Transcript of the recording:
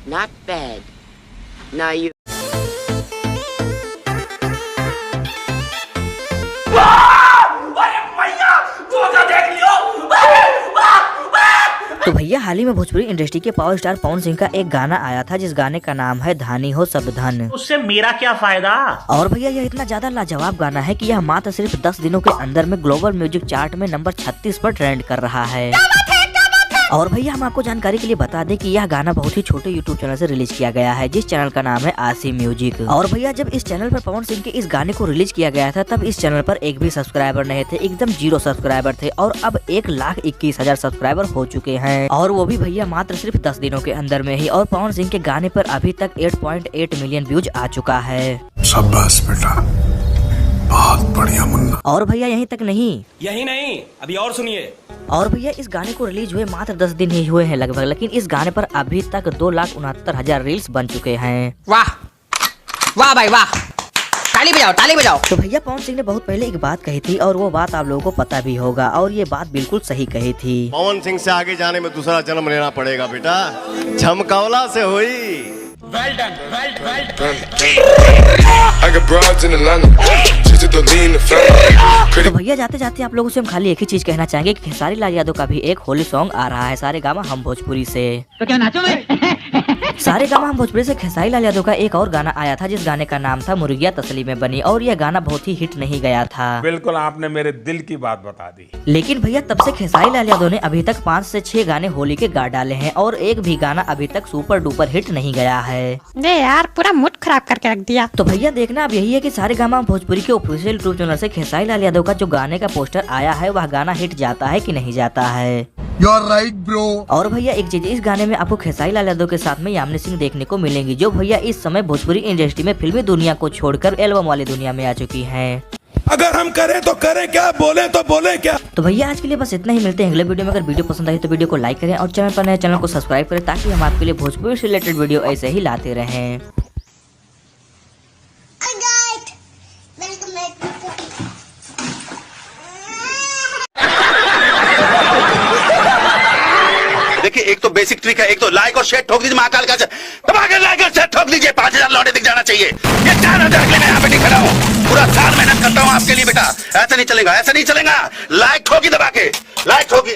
Not bad. Now you. तो भैया हाल ही में भोजपुरी इंडस्ट्री के पावर स्टार पवन सिंह का एक गाना आया था जिस गाने का नाम है धानी हो सब धन। उससे मेरा क्या फायदा। और भैया यह इतना ज्यादा लाजवाब गाना है कि यह मात्र सिर्फ 10 दिनों के अंदर में ग्लोबल म्यूजिक चार्ट में नंबर 36 पर ट्रेंड कर रहा है। और भैया हम आपको जानकारी के लिए बता दें कि यह गाना बहुत ही छोटे यूट्यूब चैनल से रिलीज किया गया है जिस चैनल का नाम है आशी म्यूजिक। और भैया जब इस चैनल पर पवन सिंह के इस गाने को रिलीज किया गया था तब इस चैनल पर एक भी सब्सक्राइबर नहीं थे, एकदम 0 सब्सक्राइबर थे। और अब 1,21,000 सब्सक्राइबर हो चुके हैं और वो भी भैया मात्र सिर्फ 10 दिनों के अंदर में ही। और पवन सिंह के गाने पर अभी तक 8.8 मिलियन व्यूज आ चुका है। शाबाश बेटा, बहुत बढ़िया मुन्ना। और भैया यहीं तक नहीं, अभी और सुनिए। और भैया इस गाने को रिलीज हुए मात्र 10 दिन ही हुए हैं लगभग, लेकिन इस गाने पर अभी तक 2,69,000 रील्स बन चुके हैं। वाह वाह भाई वाह, ताली बजाओ ताली बजाओ। तो भैया पवन सिंह ने बहुत पहले एक बात कही थी और वो बात आप लोगों को पता भी होगा और ये बात बिल्कुल सही कही थी। पवन सिंह से आगे जाने में दूसरा जन्म लेना पड़ेगा बेटा, झमकौला से हुई। I got broads in Atlanta. She's a lean the family. तो भैया जाते जाते आप लोगों से हम खाली एक ही चीज कहना चाहेंगे कि खेसारी लाल यादव का भी एक होली सॉन्ग आ रहा है सारे गामा हम भोजपुरी से। तो क्या नाचो सारे गामा हम भोजपुरी से खेसारी लाल यादव का एक और गाना आया था जिस गाने का नाम था मुर्गिया तसली में बनी और यह गाना बहुत ही हिट नहीं गया था। बिल्कुल आपने मेरे दिल की बात बता दी। लेकिन भैया तब से खेसारी लाल यादव ने अभी तक 5 से 6 गाने होली के गा डाले हैं और एक भी गाना अभी तक सुपर डुपर हिट नहीं गया है। यार पूरा मूड खराब करके रख दिया। तो भैया देखना अब यही है कि सारे गामा भोजपुरी के ऑफिशियल यूट्यूब चैनल से खेसारी लाल यादव का जो गाने का पोस्टर आया है वह गाना हिट जाता है कि नहीं जाता है। You are right, bro. और भैया एक चीज, इस गाने में आपको खेसारी लाल यादव के साथ में यामिनी सिंह देखने को मिलेंगी जो भैया इस समय भोजपुरी इंडस्ट्री में फिल्मी दुनिया को छोड़कर एल्बम वाली दुनिया में आ चुकी हैं। अगर हम करें तो करें क्या, बोले तो बोले क्या। तो भैया आज के लिए बस इतना ही, मिलते हैं अगले वीडियो में। अगर वीडियो पसंद आई तो वीडियो को लाइक करें और चैनल पर नए चैनल को सब्सक्राइब करें ताकि हम आपके लिए भोजपुरी से रिलेटेड वीडियो ऐसे ही लाते रहें। देखिए एक तो बेसिक ट्रिक है, एक तो लाइक और शेयर ठोक दीजिए, महाकाल का दबा के लाइक और शेयर ठोक दीजिए। 5,000 लौटे दिख जाना चाहिए। ये 4,000 के लिए मैं यहाँ पे नहीं खड़ा हूँ, पूरा साल मेहनत करता हूँ आपके लिए बेटा। ऐसा नहीं चलेगा, ऐसा नहीं चलेगा। लाइक ठोकी दबा के, लाइक ठोकी।